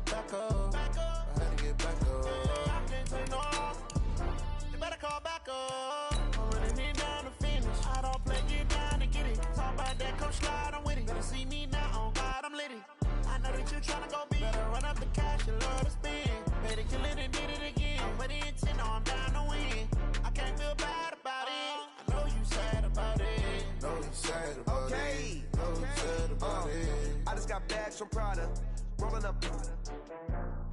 back up. I had to get back up. I can't take no loss. You better call back up. I'm running it down to finish. I don't play, get down to get it. Talk about that, come slide, I'm with it. Better see me now, on God, I'm lit it. I know that you tryna go big. Better run up the cash, you love to spend. Better kill it and did it again. But the intent, no, I'm down to win. I can't feel bad about it. I know you sad about it. Know you sad about it. Know you sad about it. I just got bags from Prada. Rolling up.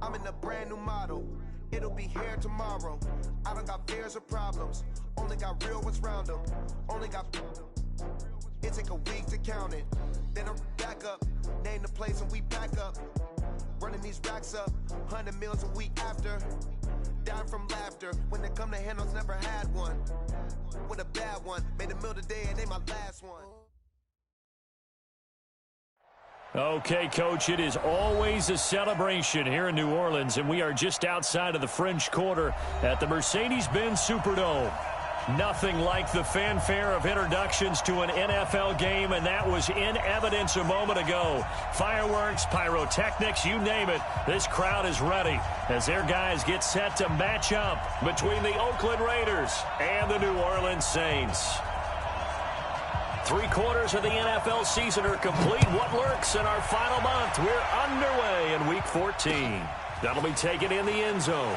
I'm in a brand new model. It'll be here tomorrow. I don't got fears or problems. Only got real ones round them. Only got. It take a week to count it. Then I'm back up. Name the place and we back up. Running these racks up. 100 meals a week after. Dying from laughter. When they come to handles, never had one. With a bad one. Made a meal today and they my last one. Okay, Coach, it is always a celebration here in New Orleans, and we are just outside of the French Quarter at the Mercedes-Benz Superdome. Nothing like the fanfare of introductions to an NFL game, and that was in evidence a moment ago. Fireworks, pyrotechnics, you name it. This crowd is ready as their guys get set to match up between the Oakland Raiders and the New Orleans Saints. 3 quarters of the NFL season are complete. What lurks in our final month? We're underway in Week 14. That'll be taken in the end zone.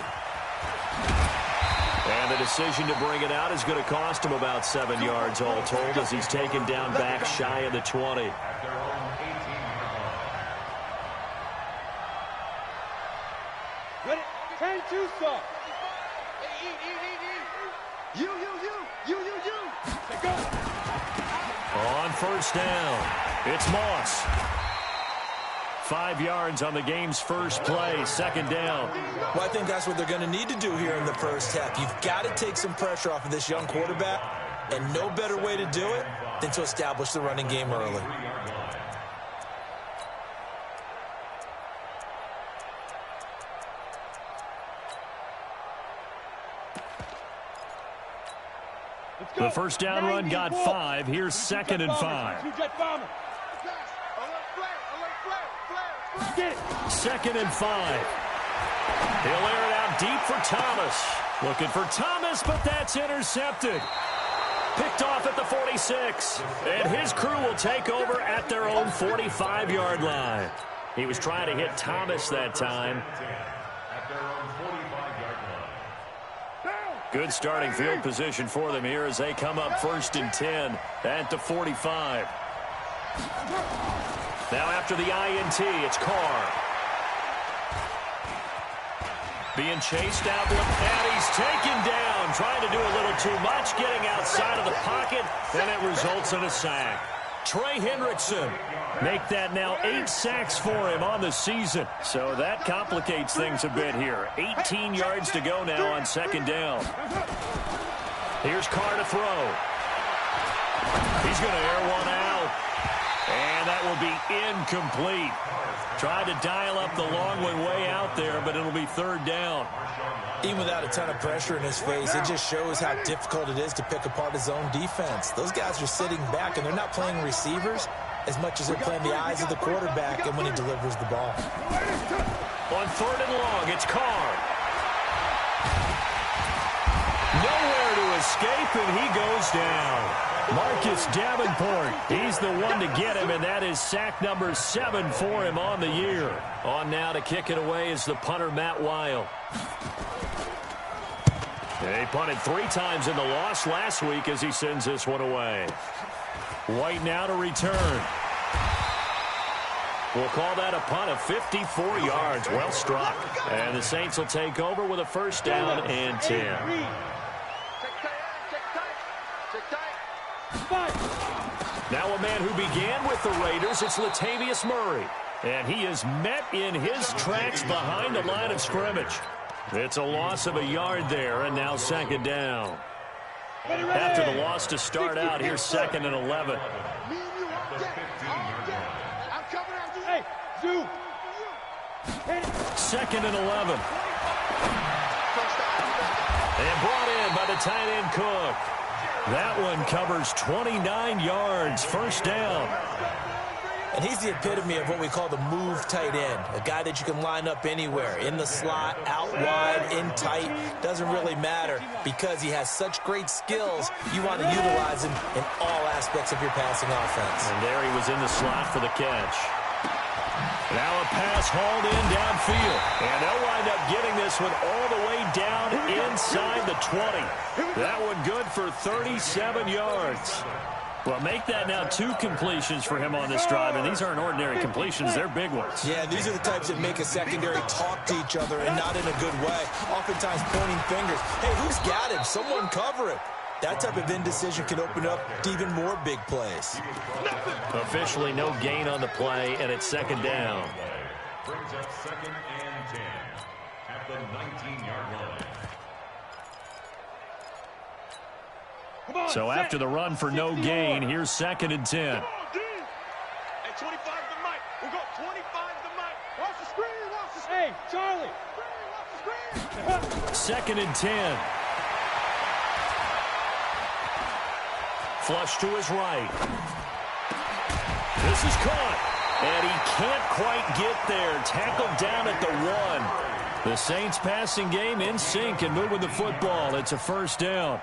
And the decision to bring it out is going to cost him about 7 yards all told as he's taken down back shy of the 20. Ready? 10-2 stop. You. Go. On first down, it's Moss. 5 yards on the game's first play, second down. Well, I think that's what they're going to need to do here in the first half. You've got to take some pressure off of this young quarterback, and no better way to do it than to establish the running game early. The first down run got 5. Here's 2nd and 5. 2nd and 5. He'll air it out deep for Thomas. Looking for Thomas, but that's intercepted. Picked off at the 46. And his crew will take over at their own 45-yard line. He was trying to hit Thomas that time. Good starting field position for them here as they come up 1st and 10 at the 45. Now after the INT, it's Carr. Being chased out, and he's taken down. Trying to do a little too much, getting outside of the pocket, and it results in a sack. Trey Hendrickson make that now 8 sacks for him on the season. So that complicates things a bit here. 18 yards to go now on 2nd down. Here's Carr to throw. He's going to air one out. And that will be incomplete. Tried to dial up the long one way out there, but it'll be 3rd down. Even without a ton of pressure in his face, it just shows how difficult it is to pick apart his own defense. Those guys are sitting back, and they're not playing receivers as much as they're playing the eyes of the quarterback and when he delivers the ball. On 3rd and long, it's Carr. Nowhere to escape, and he goes down. Marcus Davenport, he's the one to get him, and that is sack number 7 for him on the year. On now to kick it away is the punter, Matt Weil. They punted 3 times in the loss last week as he sends this one away. White now to return. We'll call that a punt of 54 yards. Well struck. And the Saints will take over with a 1st down and 10. Now a man who began with the Raiders, it's Latavius Murray. And he is met in his tracks behind the line of scrimmage. It's a loss of a yard there, and now 2nd down. After the loss to start out, here's 2nd and 11. Hey, Zoo. 2nd and 11. And brought in by the tight end Cook. That one covers 29 yards, 1st down. And he's the epitome of what we call the move tight end, a guy that you can line up anywhere, in the slot, out wide, in tight, doesn't really matter because he has such great skills. You want to utilize him in all aspects of your passing offense. And there he was in the slot for the catch. Now a pass hauled in downfield. And they'll wind up getting this one all the way down inside the 20. That one good for 37 yards. Well, make that now 2 completions for him on this drive, and these aren't ordinary completions. They're big ones. Yeah, these are the types that make a secondary talk to each other and not in a good way. Oftentimes pointing fingers. Hey, who's got him? Someone cover him. That type of indecision can open up to even more big plays. Officially no gain on the play, and it's second down. Brings up 2nd and 10 at the 19-yard line. So after the run for no gain, here's 2nd and 10. Hey, 25 to the mic. We'll go 25 to the mic. Watch the screen. Watch the screen. Hey, Charlie. Watch the screen. 2nd and 10. Flush to his right. This is caught. And he can't quite get there. Tackled down at the 1. The Saints passing game in sync and moving the football. It's a first down.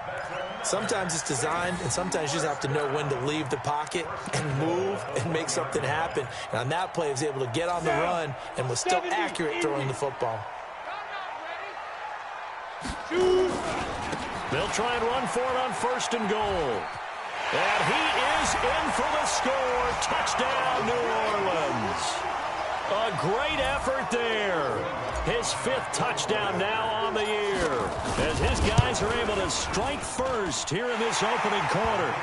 Sometimes it's designed, and sometimes you just have to know when to leave the pocket and move and make something happen. And on that play, he was able to get on the run and was still accurate throwing the football. They'll try and run for it on 1st and goal. And he is in for the score. Touchdown, New Orleans. A great effort there. His 5th touchdown now on the year, as his guys are able to strike first here in this opening quarter.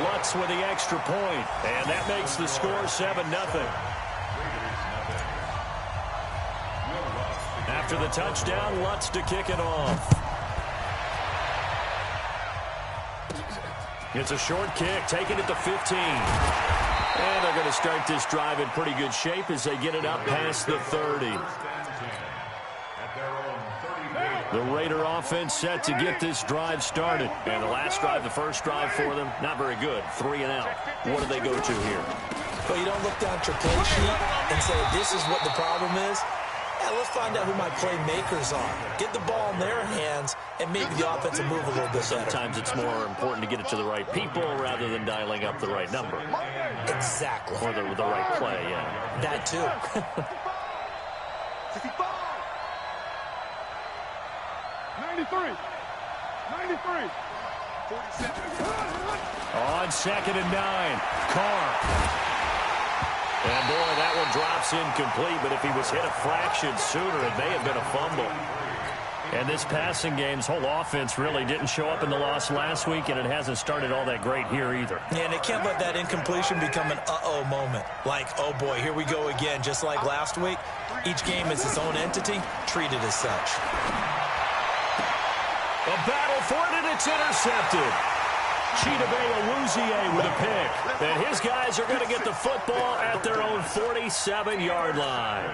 Lutz with the extra point, and that makes the score 7-0. After the touchdown, Lutz to kick it off. It's a short kick, taken at the 15. And they're going to start this drive in pretty good shape as they get it up past the 30. The Raider offense set to get this drive started. And the last drive, the first drive for them, not very good. 3 and out. What do they go to here? Well, you don't look down at your play sheet and say, this is what the problem is. Yeah, let's find out who my playmakers are. Get the ball in their hands, and maybe the offense will move a little bit better. Sometimes it's more important to get it to the right people rather than dialing up the right number. Exactly. Or the right play, yeah. That too. 93. 93. 47. On 2nd and 9, Carr. And boy, that one drops incomplete, but if he was hit a fraction sooner, it may have been a fumble. And this passing game's whole offense really didn't show up in the loss last week, and it hasn't started all that great here either. Yeah, and they can't let that incompletion become an uh-oh moment. Like, oh boy, here we go again, just like last week. Each game is its own entity, treated as such. A battle for it, and it's intercepted. Chidobe with a pick. And his guys are going to get the football at their own 47-yard line.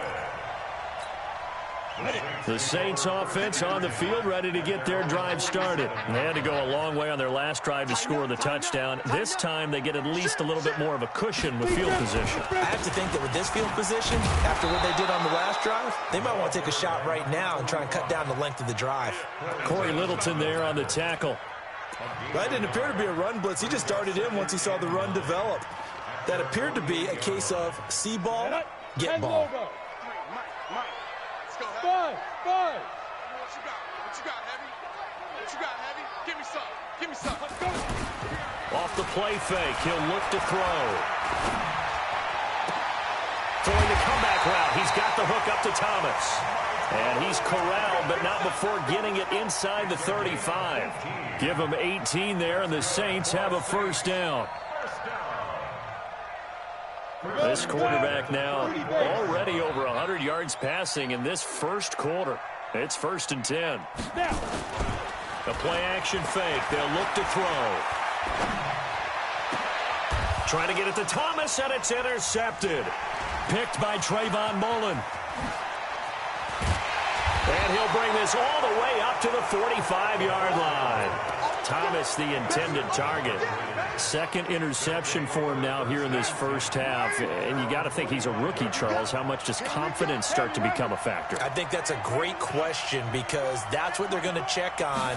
The Saints offense on the field ready to get their drive started. They had to go a long way on their last drive to score the touchdown. This time they get at least a little bit more of a cushion with field position. I have to think that with this field position, after what they did on the last drive, they might want to take a shot right now and try and cut down the length of the drive. Corey Littleton there on the tackle. That didn't appear to be a run blitz. He just darted in once he saw the run develop. That appeared to be a case of see ball, get ball. Five. What you got, Heavy? Give me some. Let's go. Off the play fake, he'll look to throw. Throwing the comeback route. He's got the hook up to Thomas. And he's corralled, but not before getting it inside the 35. Give him 18 there, and the Saints have a first down. This quarterback now already over 100 yards passing in this first quarter. It's 1st and 10. A play-action fake. They'll look to throw. Trying to get it to Thomas, and it's intercepted. Picked by Trayvon Mullen. And he'll bring this all the way up to the 45-yard line. Thomas the intended target. Second interception for him now here in this first half. And you got to think he's a rookie, Charles. How much does confidence start to become a factor? I think that's a great question because that's what they're going to check on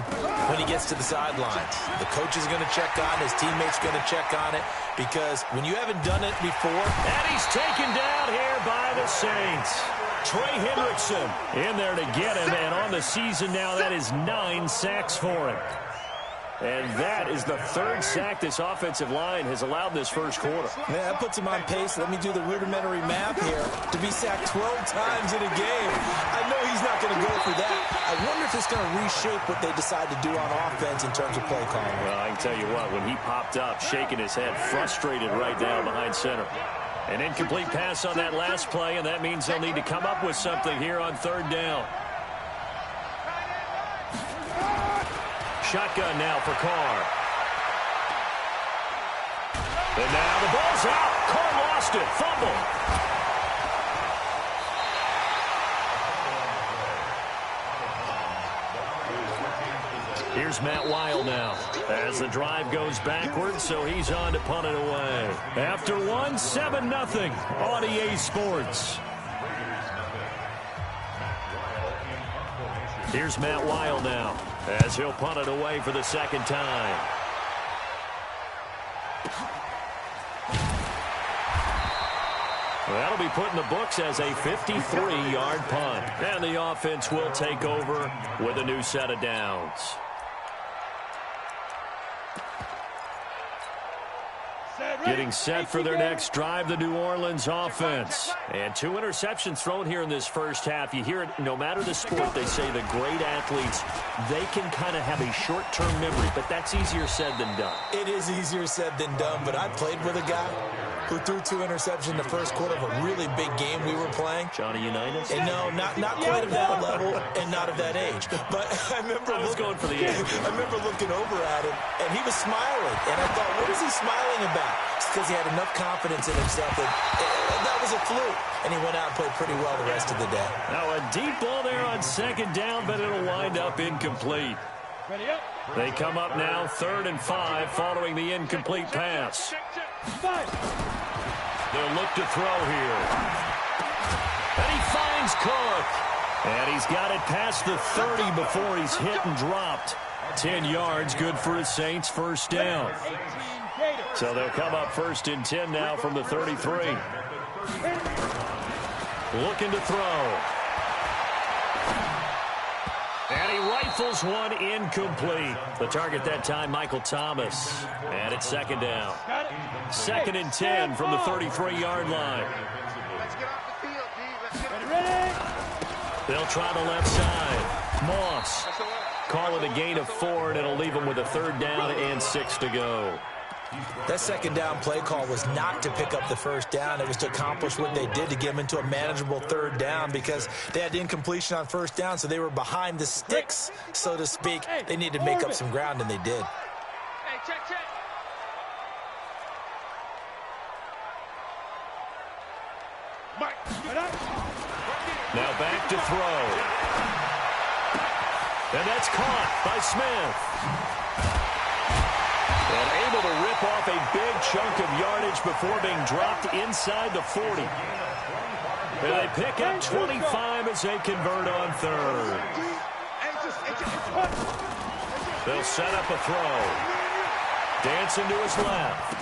when he gets to the sidelines. The coach is going to check on, his teammates going to check on it, because when you haven't done it before. And he's taken down here by the Saints. Trey Hendrickson in there to get him, and on the season now, that is 9 sacks for him. And that is the third sack this offensive line has allowed this first quarter. Yeah, that puts him on pace. Let me do the rudimentary math here. To be sacked 12 times in a game, I know he's not going to go for that. I wonder if it's going to reshape what they decide to do on offense in terms of play calling. Well, I can tell you what, when he popped up, shaking his head, frustrated right now behind center. An incomplete pass on that last play, and that means they'll need to come up with something here on third down. Shotgun now for Carr. And now the ball's out. Carr lost it. Fumble. Here's Matt Weil now as the drive goes backwards, so he's on to punt it away. After one, 7-0 on EA Sports. Here's Matt Weil now as he'll punt it away for the second time. That'll be put in the books as a 53-yard punt. And the offense will take over with a new set of downs. Getting set for their next drive, the New Orleans offense. And 2 interceptions thrown here in this first half. You hear it, no matter the sport, they say the great athletes, they can kind of have a short-term memory, but that's easier said than done. It is easier said than done, but I played with a guy who threw 2 interceptions in the first quarter of a really big game we were playing. Johnny Unitas? And no, not quite of that level and not of that age. But I remember going for the age. I remember looking over at him, and he was smiling. And I thought, what is he smiling about? It's because he had enough confidence in himself that was a fluke. And he went out and played pretty well the rest of the day. Now a deep ball there on second down, but it'll wind up incomplete. They come up now 3rd and 5 following the incomplete pass. They'll look to throw here. And he finds Cook. And he's got it past the 30 before he's hit and dropped. 10 yards, good for the Saints, first down. So they'll come up 1st and 10 now from the 33. Looking to throw. And he rifles one incomplete. The target that time, Michael Thomas. And it's second down. 2nd and 10 from the 33-yard line. They'll try the left side. Moss calling a gain of 4, and it'll leave him with a 3rd down and 6 to go. That second down play call was not to pick up the first down. It was to accomplish what they did to get them into a manageable 3rd down because they had incompletion on 1st down, so they were behind the sticks, so to speak. They needed to make up some ground, and they did. Hey, check. Mike. Now back to throw. And that's caught by Smith. And able to rip off a big chunk of yardage before being dropped inside the 40. And they pick up 25 as they convert on 3rd. They'll set up a throw. Dancing to his left.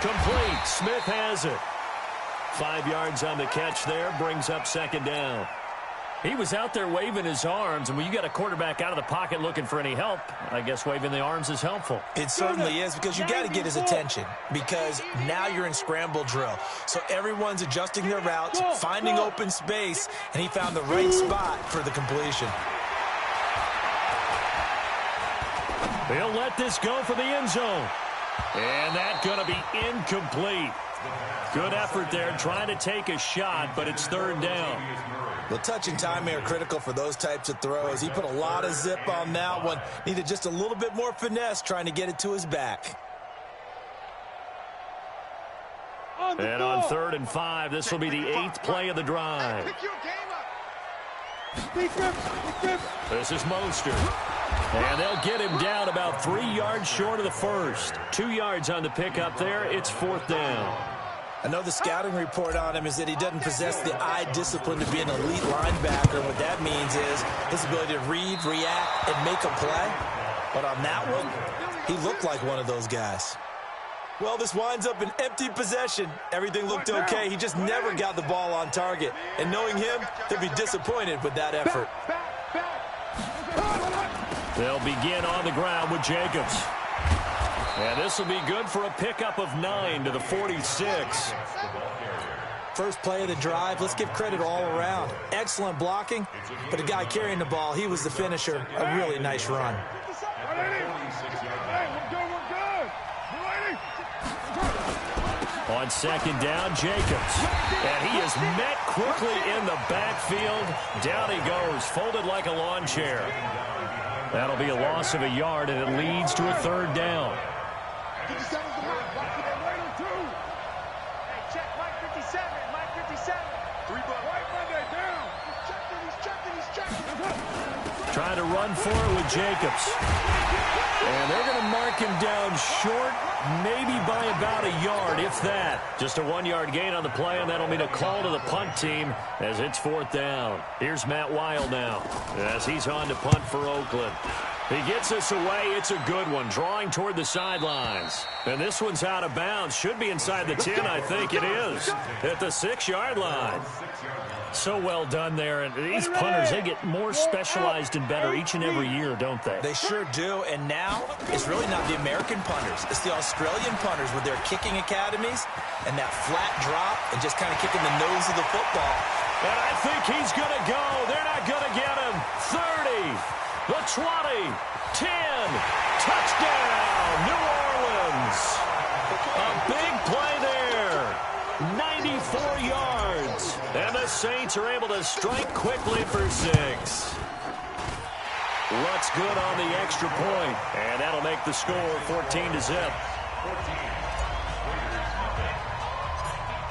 Complete. Smith has it. 5 yards on the catch there. Brings up 2nd down. He was out there waving his arms, and when you got a quarterback out of the pocket looking for any help, I guess waving the arms is helpful. It certainly is, because you got to get his attention, because now you're in scramble drill. So everyone's adjusting their routes, finding open space, and he found the right spot for the completion. They'll let this go for the end zone. And that's going to be incomplete. Good effort there, trying to take a shot, but it's 3rd down. Well, touch and timing are critical for those types of throws. He put a lot of zip on that one. Needed just a little bit more finesse trying to get it to his back. And on 3rd and 5, this will be the 8th play of the drive. Pick your game up. This is Mostert. And they'll get him down about 3 yards short of the first. 2 yards on the pickup there. It's 4th down. I know the scouting report on him is that he doesn't possess the eye discipline to be an elite linebacker. What that means is his ability to read, react, and make a play. But on that one, he looked like one of those guys. Well, this winds up an empty possession. Everything looked okay. He just never got the ball on target. And knowing him, he'll be disappointed with that effort. They'll begin on the ground with Jacobs. And this will be good for a pickup of 9 to the 46. First play of the drive, let's give credit all around. Excellent blocking, but the guy carrying the ball, he was the finisher. A really nice run. On 2nd down, Jacobs. And he is met quickly in the backfield. Down he goes, folded like a lawn chair. That'll be a loss of a yard, and it leads to a 3rd down. Trying to run for it with Jacobs. And they're going to mark him down short, maybe by about a yard, if that. Just a 1-yard gain on the play, and that'll mean a call to the punt team as it's 4th down. Here's Matt Weil now as he's on to punt for Oakland. He gets us away. It's a good one, drawing toward the sidelines. And this one's out of bounds. Should be inside the 10, I think it is, at the 6-yard line. So well done there. And these punters, they get more specialized and better each and every year, don't they? They sure do. And now it's really not the American punters. It's the Australian punters with their kicking academies and that flat drop and just kind of kicking the nose of the football. And I think he's going to go. They're not going to get him. 30, the 20, 10, touchdown, New Orleans. A big play there. 94 yards. And the Saints are able to strike quickly for 6. Lutz good on the extra point. And that'll make the score 14-0.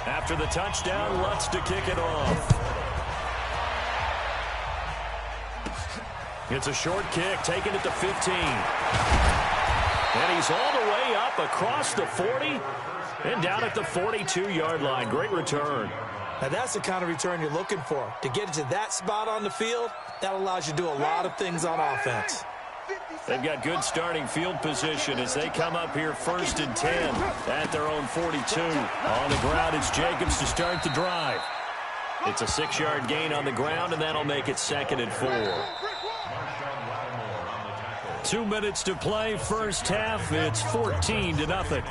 After the touchdown, Lutz to kick it off. It's a short kick, taken at the 15. And he's all the way up across the 40 and down at the 42-yard line. Great return. Now that's the kind of return you're looking for. To get it to that spot on the field, that allows you to do a lot of things on offense. They've got good starting field position as they come up here 1st and 10 at their own 42. On the ground, it's Jacobs to start the drive. It's a 6-yard gain on the ground, and that'll make it 2nd and 4. 2 minutes to play, first half. It's 14-0.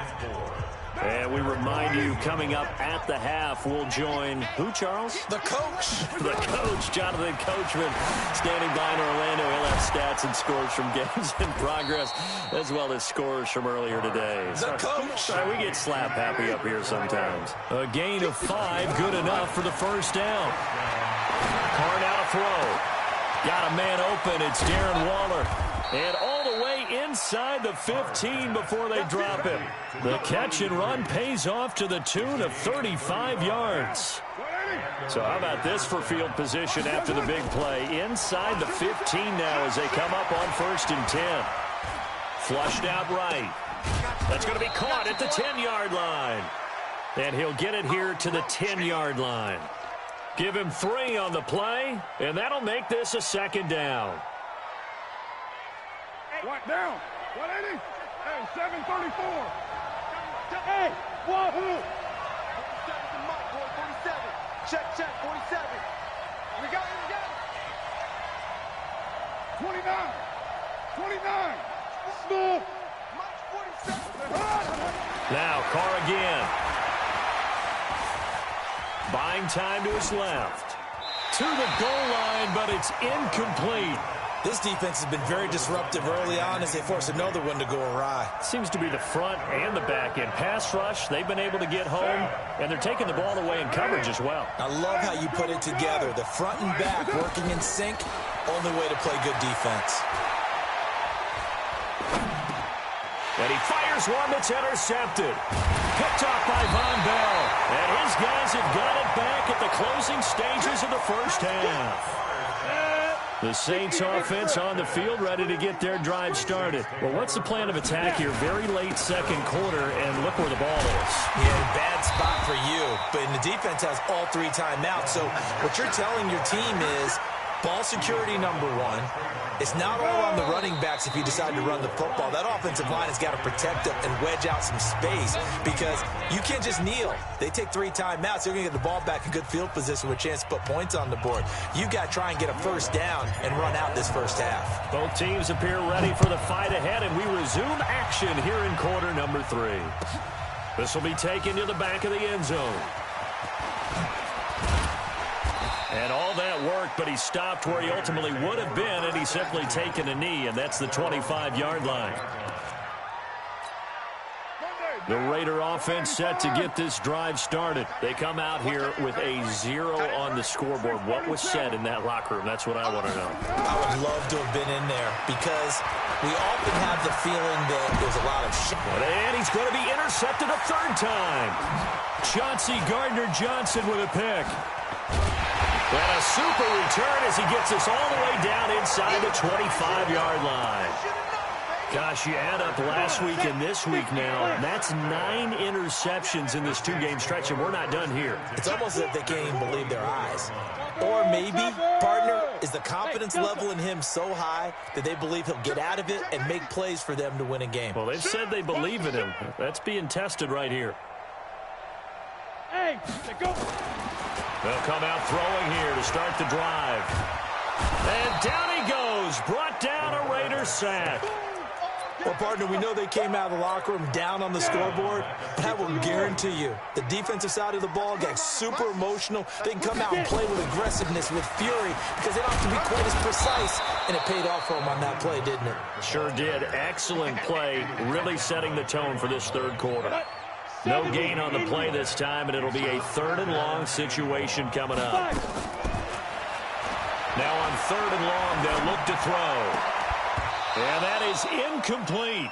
And we remind you, coming up at the half, we'll join who, Charles? The coach. The coach, Jonathan Coachman, standing by in Orlando. He'll have stats and scores from games in progress, as well as scores from earlier today. The coach. Sorry, we get slap happy up here sometimes. A gain of 5, good enough for the first down. Carr now to throw. Got a man open. It's Darren Waller. And all the way inside the 15 before they drop him. The catch and run pays off to the tune of 35 yards. So how about this for field position after the big play? Inside the 15 now as they come up on 1st and 10. Flushed out right. That's going to be caught at the 10-yard line. And he'll get it here to the 10-yard line. Give him 3 on the play, and that'll make this a 2nd down. What down? 180? Hey, 734. Hey, wahoo! 47 to Mike, boy, 47. Check, 47. We got it. 29. 29. Smooth. Mike, 47. Now, Carr again. Buying time to his left. To the goal line, but it's incomplete. This defense has been very disruptive early on as they force another one to go awry. Seems to be the front and the back end. Pass rush, they've been able to get home, and they're taking the ball away in coverage as well. I love how you put it together. The front and back working in sync, only way to play good defense. And he fires one that's intercepted. Picked off by Von Bell. And his guys have got it back at the closing stages of the first half. The Saints offense on the field, ready to get their drive started. Well, what's the plan of attack here? Very late second quarter, and look where the ball is. Yeah, bad spot for you, but the defense has all 3 timeouts. So what you're telling your team is ball security number 1. It's not all on the running backs if you decide to run the football. That offensive line has got to protect them and wedge out some space because you can't just kneel. They take 3 timeouts. They're going to get the ball back in good field position with a chance to put points on the board. You've got to try and get a first down and run out this first half. Both teams appear ready for the fight ahead, and we resume action here in quarter number 3. This will be taken to the back of the end zone. And all that worked, but he stopped where he ultimately would have been, and he's simply taken a knee, and that's the 25-yard line. The Raider offense set to get this drive started. They come out here with a 0 on the scoreboard. What was said in that locker room? That's what I want to know. I would love to have been in there because we often have the feeling that there's a lot of shit. And he's going to be intercepted a 3rd time. Chauncey Gardner-Johnson with a pick. And a super return as he gets us all the way down inside the 25-yard line. Gosh, you add up last week and this week now. That's 9 interceptions in this 2-game stretch, and we're not done here. It's almost as if they can't even believe their eyes. Or maybe, partner, is the confidence level in him so high that they believe he'll get out of it and make plays for them to win a game. Well, they've said they believe in him. That's being tested right here. Hey, go. They'll come out throwing here to start the drive. And down he goes. Brought down a Raider sack. Well, partner, we know they came out of the locker room down on the scoreboard, but I will guarantee you the defensive side of the ball got super emotional. They can come out and play with aggressiveness, with fury, because they don't have to be quite as precise, and it paid off for them on that play, didn't it? Sure did. Excellent play, really setting the tone for this 3rd quarter. No gain on the play this time, and it'll be a 3rd and long situation coming up. Now on 3rd and long, they'll look to throw. And that is incomplete.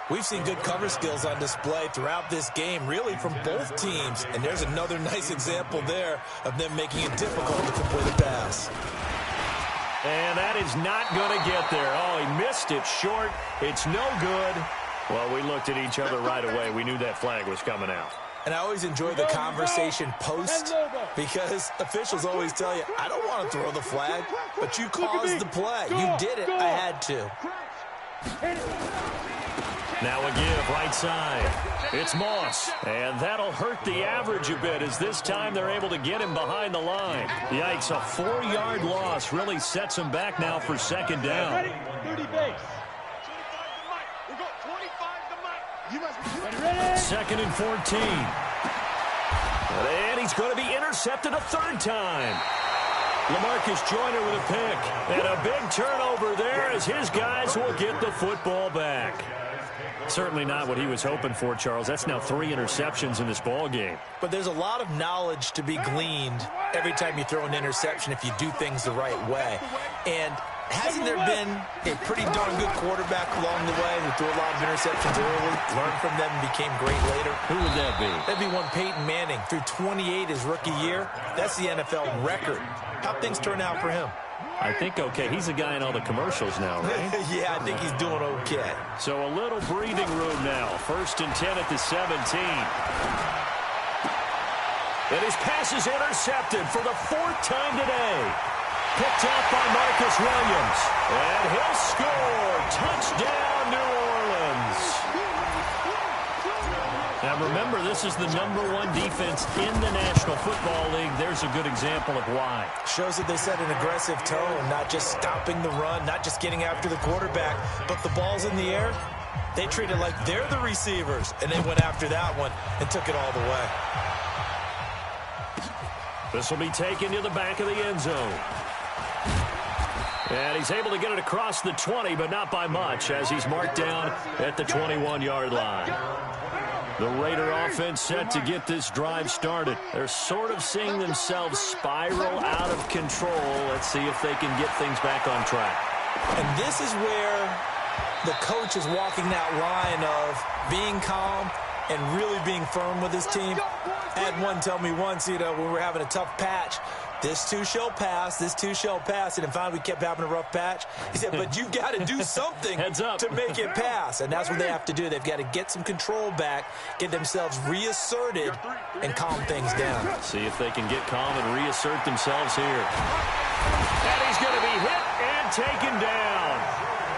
We've seen good cover skills on display throughout this game, really from both teams. And there's another nice example there of them making it difficult to complete a pass. And that is not going to get there. Oh, he missed it short. It's no good. Well, we looked at each other right away. We knew that flag was coming out. And I always enjoy the conversation post because officials always tell you, I don't want to throw the flag, but you caused the play. You did it. I had to. Now a give right side. It's Moss. And that'll hurt the average a bit as this time they're able to get him behind the line. Yikes, a 4-yard loss really sets him back now for 2nd down. 30 base. 2nd and 14. And he's going to be intercepted a 3rd time. LaMarcus Joyner with a pick. And a big turnover there as his guys will get the football back. Certainly not what he was hoping for, Charles. That's now 3 interceptions in this ball game. But there's a lot of knowledge to be gleaned every time you throw an interception if you do things the right way. And hasn't there been a pretty darn good quarterback along the way who threw a lot of interceptions early, learned from them, and became great later? Who would that be? That'd be one Peyton Manning. Threw 28 his rookie year. That's the NFL record. How'd things turn out for him? I think okay. He's a guy in all the commercials now, right? Yeah, I think he's doing okay. So a little breathing room now. 1st and 10 at the 17. And his pass is intercepted for the 4th time today. Picked up by Marcus Williams. And he'll score. Touchdown, New Orleans. Now remember, this is the #1 defense in the National Football League. There's a good example of why. Shows that they set an aggressive tone, not just stopping the run, not just getting after the quarterback, but the ball's in the air. They treat it like they're the receivers, and they went after that one and took it all the way. This will be taken to the back of the end zone. And he's able to get it across the 20, but not by much, as he's marked down at the 21-yard line. The Raider offense set to get this drive started. They're sort of seeing themselves spiral out of control. Let's see if they can get things back on track. And this is where the coach is walking that line of being calm and really being firm with his team. I had one tell me once, when we were having a tough patch, this too shall pass, this too shall pass. And finally, we kept having a rough patch. He said, but you've got to do something to make it pass. And that's what they have to do. They've got to get some control back, get themselves reasserted, and calm things down. See if they can get calm and reassert themselves here. And he's going to be hit and taken down.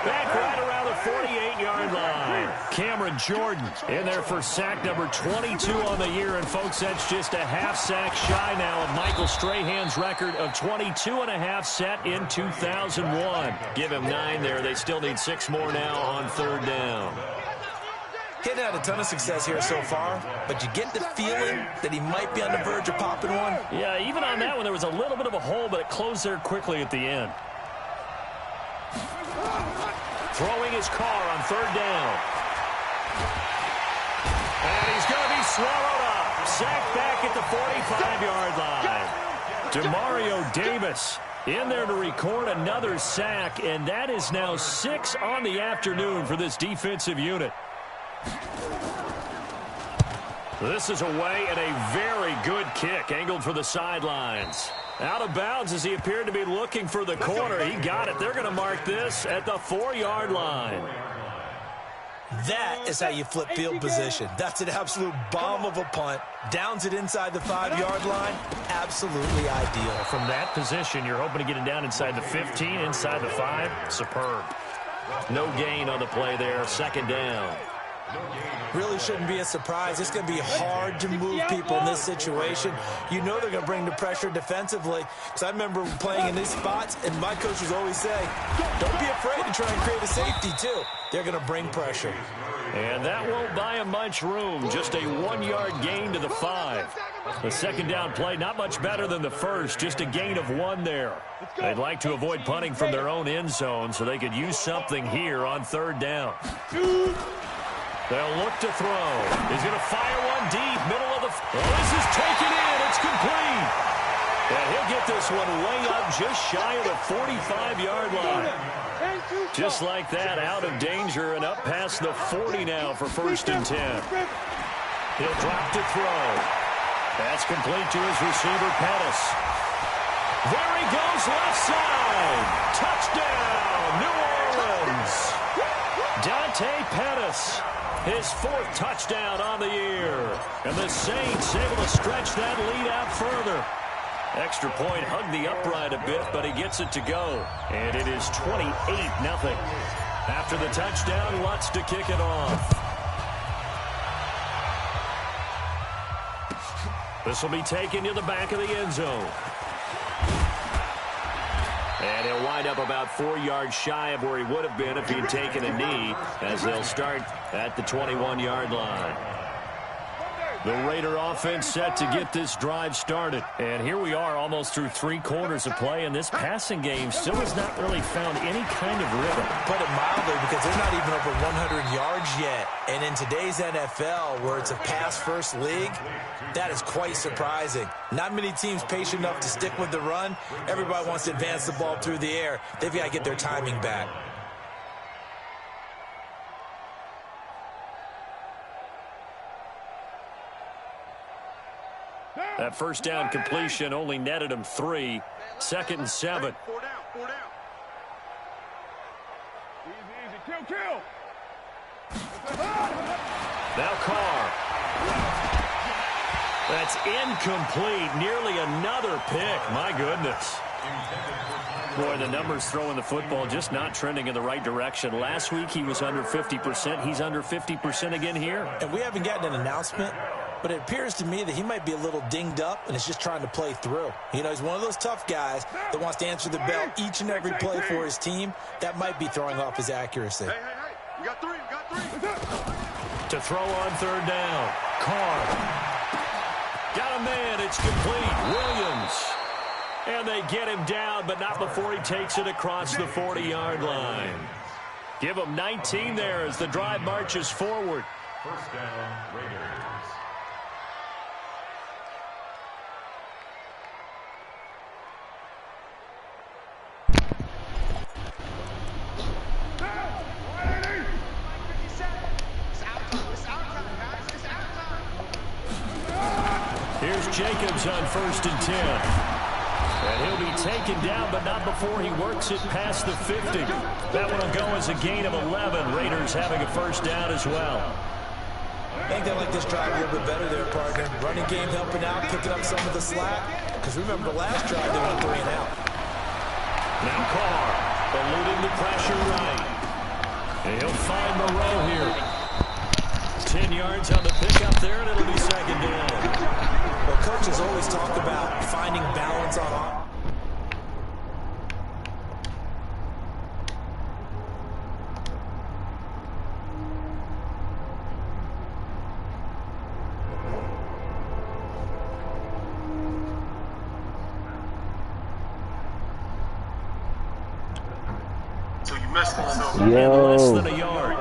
Back right around the 48-yard line. Cameron Jordan in there for sack number 22 on the year. And, folks, that's just a half sack shy now of Michael Strahan's record of 22.5 set in 2001. Give him 9 there. They still need 6 more now on third down. He hadn't had a ton of success here so far, but you get the feeling that he might be on the verge of popping one. Yeah, even on that one, there was a little bit of a hole, but it closed there quickly at the end. Throwing his car on third down. And he's going to be swallowed up. Sacked back at the 45-yard line. Demario Davis in there to record another sack, and that is now 6 on the afternoon for this defensive unit. This is away and a very good kick angled for the sidelines. Out of bounds as he appeared to be looking for the corner. He got it. They're going to mark this at the 4-yard line. That is how you flip field position. That's an absolute bomb of a punt. Downs it inside the 5-yard line. Absolutely ideal. From that position, you're hoping to get it down inside the 15, inside the 5. Superb. No gain on the play there. Second down. Really shouldn't be a surprise. It's going to be hard to move people in this situation. You know they're going to bring the pressure defensively. Because I remember playing in these spots, and my coaches always say, don't be afraid to try and create a safety, too. They're going to bring pressure. And that won't buy him much room. Just a 1-yard gain to the 5. The second down play, not much better than the first. Just a gain of 1 there. They'd like to avoid punting from their own end zone so they could use something here on third down. They'll look to throw. He's going to fire one deep, middle of the... this is taken in. It's complete. And he'll get this one way up just shy of the 45-yard line. Just like that, out of danger and up past the 40 now for 1st and 10. He'll drop to throw. That's complete to his receiver, Pettis. There he goes, left side. Touchdown, New Orleans. Dante Pettis. His 4th touchdown on the year. And the Saints able to stretch that lead out further. Extra point hugged the upright a bit, but he gets it to go. And it is 28-0. After the touchdown, Lutz to kick it off. This will be taken to the back of the end zone. And he'll wind up about 4 yards shy of where he would have been if he'd taken a knee, as they'll start at the 21-yard line. The Raider offense set to get this drive started. And here we are almost through 3 quarters of play, and this passing game still has not really found any kind of rhythm. Put it mildly, because they're not even over 100 yards yet. And in today's NFL, where it's a pass-first league, that is quite surprising. Not many teams patient enough to stick with the run. Everybody wants to advance the ball through the air. They've got to get their timing back. That first down completion only netted him 3. 2nd and 7. 4 down, 4 down. Easy, kill. Now Carr. That's incomplete. Nearly another pick. My goodness. Boy, the numbers throwing the football just not trending in the right direction. Last week he was under 50%. He's under 50% again here. And we haven't gotten an announcement, but it appears to me that he might be a little dinged up and is just trying to play through. You know, he's one of those tough guys that wants to answer the bell each and every play for his team. That might be throwing off his accuracy. Hey. We got 3. To throw on third down. Carr. Got a man. It's complete. Williams. And they get him down, but not before he takes it across the 40-yard line. Give him 19 there as the drive marches forward. First down, Raiders. Here's Jacobs on 1st and 10. And he'll be taken down, but not before he works it past the 50. That one will go as a gain of 11. Raiders having a first down as well. I think they like this drive a little bit better there, partner. Running game helping out, picking up some of the slack. Because remember, the last drive they went 3 and out. Now Carr, eluding the pressure right. And he'll find Moreau here. 10 yards on the pickup there, and it'll be second down. Well, coaches always talk about finding balance on offense. So you missed it. So Less Yo, than a yard.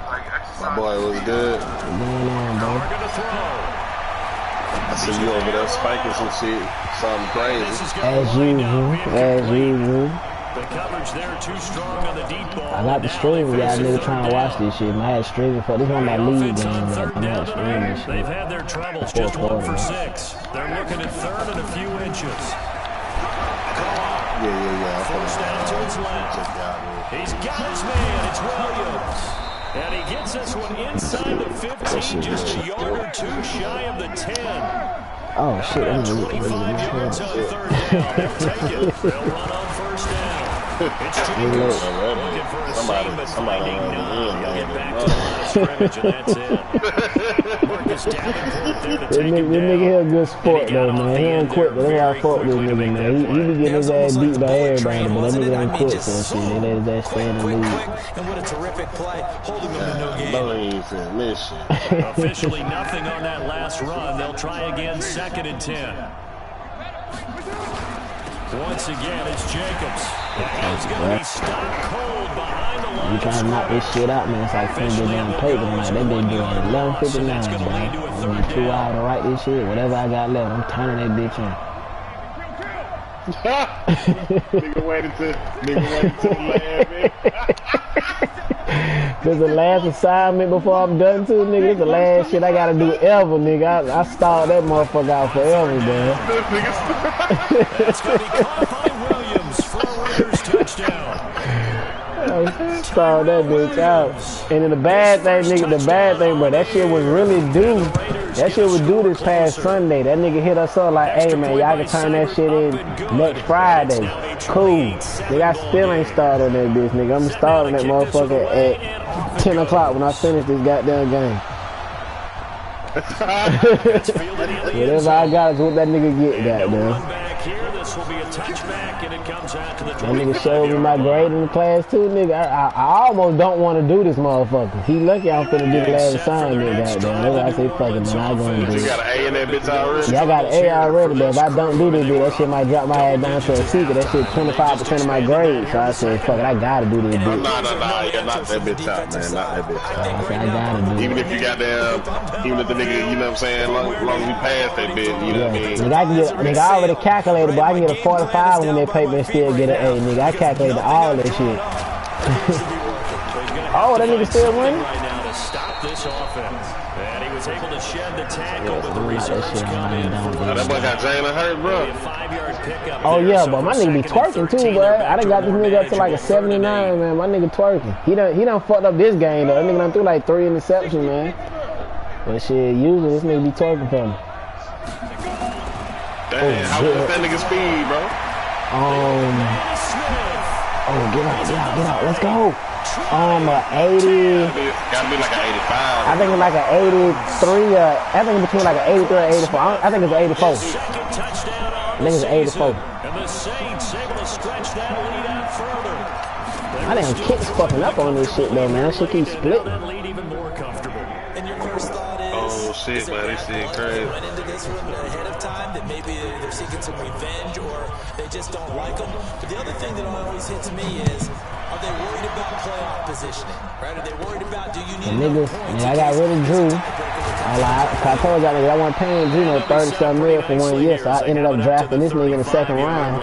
like exercise. My boy was good. what's going on, bro? Carr gonna throw. I see you over there spiking some shit. Something This crazy. is As gonna line usual, up as incomplete. usual. The coverage there too strong on the deep ball. I got the Now stream, they y'all face a niggas third trying to watch down. this shit. Man, I had streaming for this one of my league Offense games. on I'm third down not streaming tonight. this shit. They've had their troubles. Fourth Just 1 quarter, for man. 6. They're looking at third and a few inches. Yeah. Forced down to his left. He's got his man. It's Williams. And he gets this one inside the 15, just a yard or two shy of the 10. Oh shit, I'm About gonna 25 yards on third down. They'll take it. They'll run on first down. It's Jacobs looking for a seam, but finding none. He'll get back to the line of scrimmage, and that's it. Marcus Davenport there to This take him nigga down. here a good sport And he got though, off man. the He don't end quit, there but that's why I very fuck with this quickly to nigga, make man. that He play. be getting his ass beat by everybody, but that nigga don't quit, so just shit, they let his ass stay in the league. and what a terrific play, holding them to no game. Believe in this shit. Officially nothing on that last run. They'll try again, 2nd and 10. Once again, it's Jacobs. And he's going to be stopped cold behind the line. You trying to knock this shit out, man. It's like finna get down paper tonight. They been doing 11:59, bro. I'm 2 hours to write this shit. Whatever I got left, I'm turning that bitch in. Nigga waited till the last minute. This the last assignment before I'm done too, nigga. This the last shit I gotta do ever, nigga. I stalled that motherfucker out forever, man. That's going to be caught by Williams for a Raiders touchdown. I stalled that bitch out. And then the bad thing, nigga, bro, that shit was really due. That shit was due this past Sunday. That nigga hit us up like, hey, man, y'all can turn that shit in next Friday. Cool. Nigga, I still ain't started on that bitch, nigga. I'm starting that motherfucker at 10 o'clock when I finish this goddamn game. Whatever I got is what that nigga get, goddamn. This will be a touchback, and it comes out to the That nigga showed me my grade in the class too, nigga. I almost don't want to do this motherfucker. He lucky I'm finna do the last assignment, goddamn. That's why I say fuck it, man. I gonna do You it. got an A in that bitch already? Yeah, I got an A already, but if I don't do this, bitch, that shit might drop my ass down to a C, cause that shit 25% of my grade. So I said, fuck it, I gotta do this, bitch. Nah. You knock that bitch out, man. Knock that bitch out. I said, I gotta do Even it. if you got damn, even if the nigga, you know what I'm saying, long as we pass that bitch, you know what I mean? Nigga, I can get, nigga, I already calculated, but I can get a 45 when they pay me and still get an A, nigga. I calculated all that shit. Oh, that nigga still winning? Right now to stop this offense. And he was able to shed the tackle, but the that reserves shit, come in. Now, that boy got Jalen hurt, bro. A 5-yard pickup. Oh there, yeah, so but my for nigga be 2nd and twerking 13, too, bro. they're back I done to got a this more nigga up to like a manageable 3rd and 8. 79, man. My nigga twerking. He done fucked up this game though. That nigga done threw like 3 interceptions, man. But shit, usually this nigga be twerking for me. Damn, how was that nigga speed, bro? Get out, let's go. 80. Gotta be like an 85. I think it's like an 83. I think it's between like an 83 or 84. I think it's an 84. Second touchdown on I think it's an 84. And the Saints able to stretch that lead out further. I think Kick's fucking up on this shit though, man. That shit keeps splitting. That lead even more comfortable. And your first thought is, Oh shit, man, this shit crazy. went into this one ahead of time that maybe they're seeking some revenge or they just don't like them. But the other thing that always hits me is, are they worried about playoff positioning? Right? Are they worried about, do you need Niggas, I got rid of Drew. I told y'all niggas I wasn't paying Drew no 37 mil for 1 year, so I ended up drafting this nigga in the 2nd round.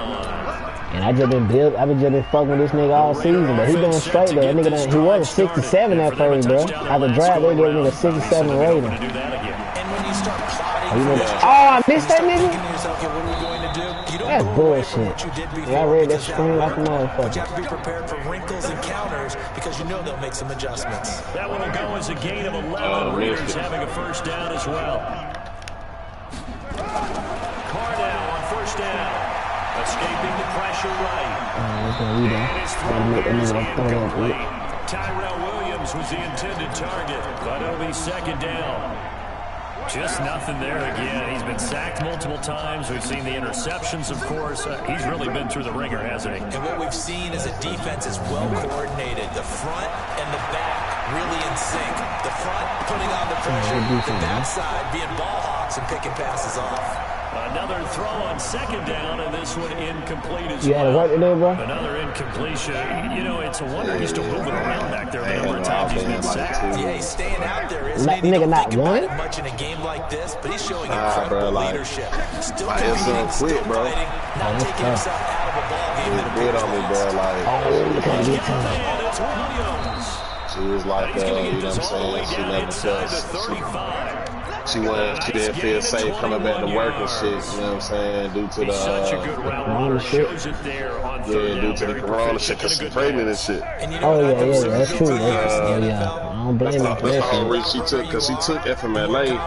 And I've just been fucking with this nigga all season, but he doing straight though. That nigga he was a 67 at first, bro. After draft, they gave me a 67 rating. And when you start plotting, Oh, I missed that nigga? That's bullshit. What you did before, Yeah, I read that because screen like a worked. But you motherfucker. have to be prepared for wrinkles and counters because you know they'll make some adjustments. That one will go as a gain of 11. Raiders having a first down as well. Cornell on first down. Escaping the pressure right. And his throw is incomplete. Tyrell Williams was the intended target, but it'll be second down. Just nothing there again. He's been sacked multiple times. We've seen the interceptions, of course. He's really been through the ringer, hasn't he? And what we've seen is a defense is well coordinated. The front and the back really in sync. The front putting on the pressure, the backside being ball hawks and picking passes off. Another throw on second down, and this one incomplete as You had to well. work today, bro? Another incompletion. You know, it's a wonder he's still moving around back there the number of times he's been sacked. Yeah, he's staying out there, isn't he? Nigga Don't not think about one? it much in a game like this, but he's showing incredible leadership. Still like, competing, it's still quick, bro. fighting, not taking himself out of a ball game. It's good on me, bro. Like, And it's Williams. she was like, He's going to you get know this what all the I'm way saying? She down never inside the felt. 35. She didn't feel safe coming back to work and shit, you know what I'm saying, due to He's such a good route runner. Shows it there on third down. due to the corona shit, because she's pregnant and shit. Oh, yeah, that's true. Yeah. I don't blame her for That's that all shit. reach she took, because she took FMLA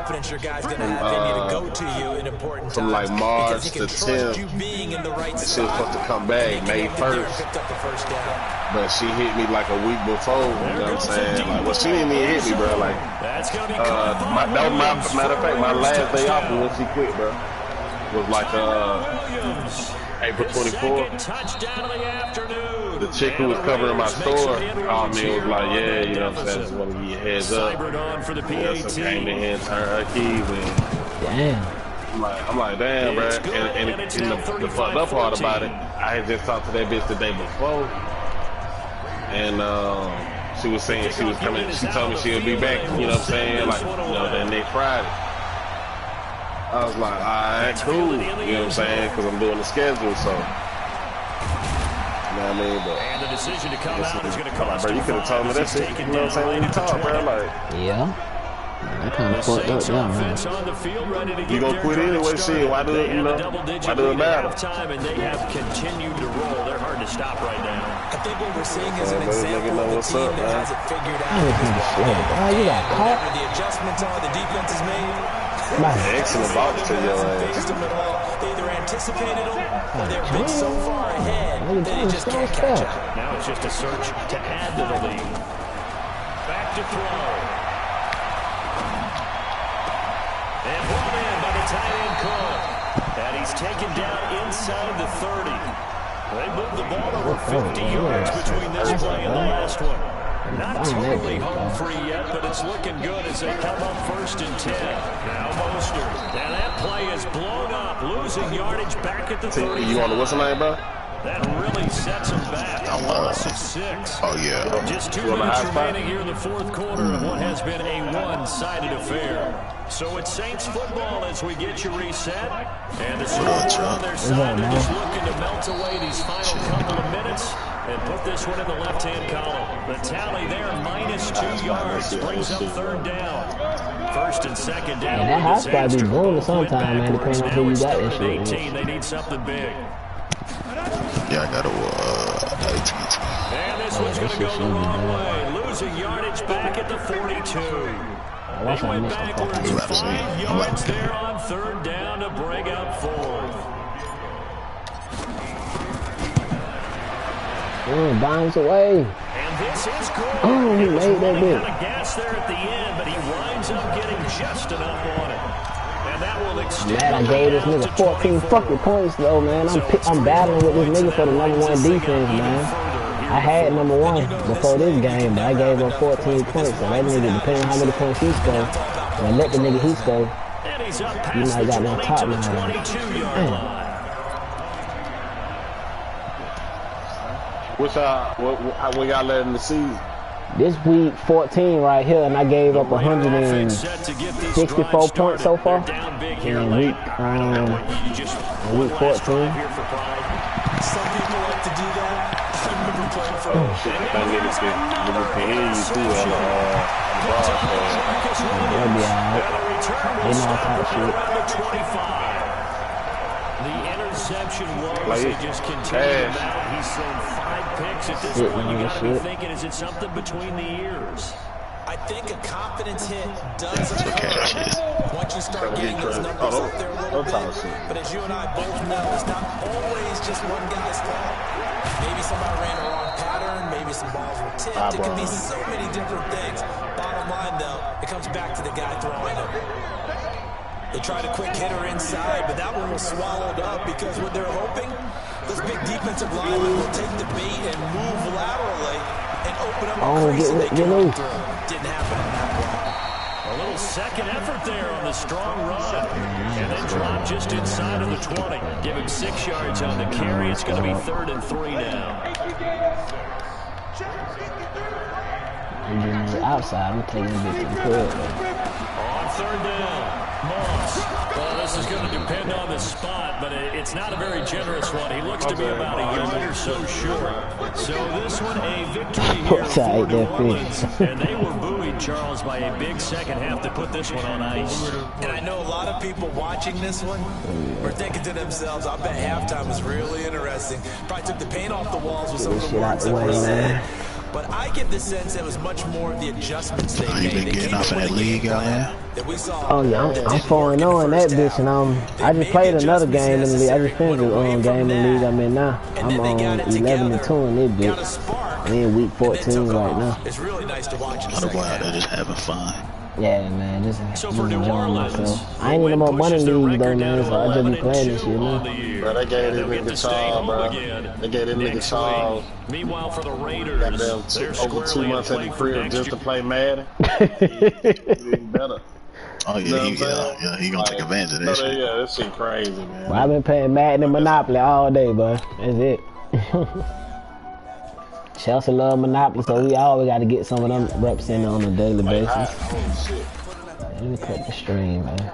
from like March to 10th. And she was supposed to come back May 1st. But she hit me like a week before, you know what I'm saying? Like, well, she didn't even hit me, bro. Like, matter of fact, my last day off when she quit, bro, was like April 24th. The chick who was covering my store called me and was like, yeah, you know what I'm saying, just want to give you a heads up. Yeah, so came in here and turned her keys in. Damn. I'm like, damn, bro. And the fucked up part about it, I had just talked to that bitch the day before. And she was saying she was coming. She told me she'll be back, you know what I'm saying, like, you know, that next Friday. I was like, alright, cool, you know what I'm saying, because I'm doing the schedule, so. You know what I mean? But and the decision to come out is going to cost bro, you could have told me that shit, you know what I'm saying, when you talk, bro, like. Yeah. That kind of fucked up, yeah, man. You gonna quit anyway, shit, why do it, you know, why do it matter? And they have continued to roll. They're hard to stop right now. I think what we're seeing is an example of a team that has it figured out. You got caught. Whatever the adjustments are, the defense has made. Excellent box to your ass. They either anticipated them or they've been so far ahead that they just can't catch up. Now it's just a search to add to the lead. Back to throw. And brought in by the tight end Cole. And he's taken down inside the 30. They moved the ball over 50 yards between this play and the last one. Not totally home free yet, but it's looking good as they come up 1st and 10. Now Mostert. And that play is blown up, losing yardage back at the 30. You on the what's the name, bro? That really sets them back. A loss of 6. Oh, yeah. Just 2 minutes remaining here in the 4th quarter of what has been a one-sided affair. So it's Saints football as we get you reset. And the scoreboard on their side, they're just looking to melt away these final couple of minutes and put this one in the left-hand column. The tally there, -2 yards, brings up 3rd down. 1st and 2nd down. And that house gotta be booming sometime, man, depending on who you got that shit. 18, they need something big. Yeah, I gotta And this one's going to go the wrong way. Losing yardage back at the 42. They went backwards 5 yards there on 3rd down to bring up 4th. Bounce away. And this is good. Oh, he made that big. Kind of gas there at the end, but he winds up getting just enough on it. And that will extend. Man, I gave this nigga 14 fucking points though, man. I'm battling with this nigga for the #1 defense, man. I had #1 before this game, but I gave up 14 points. So that nigga, depending on how many points he scored, and let the nigga he scored, you might got no top now. What y'all led in the season? This week 14 right here, and I gave up 164 points so far. In week 14. Some people like to do that. I remember playing for They'll be alright. They know how to talk shit. reception was. They just continue him out. He's thrown 5 picks. At this point, you got to be thinking, is it something between the ears? I think a confidence hit does occur once you start getting those numbers up there a little bit. But as you and I both know, it's not always just one guy's fault. Maybe somebody ran the wrong pattern. Maybe some balls were tipped. It could be so many different things. Bottom line, though, it comes back to the guy throwing it. They tried a quick hitter inside, but that one was swallowed up because what they're hoping, those big defensive linemen will take the bait and move laterally and open up a crease that they can run through. Didn't happen on that play. A little second effort there on the strong run. And then drop just inside of the 20. Give him 6 yards on the carry. It's going to be 3rd and 3 now. Outside, I'm taking a bit to the crib. On 3rd down. Moss. Well, this is going to depend on the spot, but it's not a very generous one. He looks to be about a yard or so short. So this one, a victory here for New Orleans. And they were buoyed, Charles, by a big second half to put this one on ice. And I know a lot of people watching this one were thinking to themselves, I bet halftime was really interesting. Probably took the paint off the walls with some of the words that were said. But I get the sense it was much more of the adjustments they made. You been getting off in that league out there? Oh yeah, I'm 4-0 in that bitch, and I just played another game in the league. I just finished a game in the league I'm in now. I'm on 11-2 in this bitch. I'm in week 14 right now. It's really nice to watch. Other boy out there just having fun. Yeah, man, just enjoying myself. I ain't need no more money in the league though, man, so I just be playing this shit, man. Bro, they gave this nigga Charles, bro. They gave this nigga Charles. Meanwhile, for the Raiders, over 2 months at the crib just to play Madden. Even better. Oh yeah, he gonna take advantage of that shit. Yeah, that shit crazy, man. Well, I've been playing Madden and Monopoly all day, bro. That's it. Chelsea love Monopoly, so we always got to get some of them reps in on a daily basis. Let me cut the stream, man.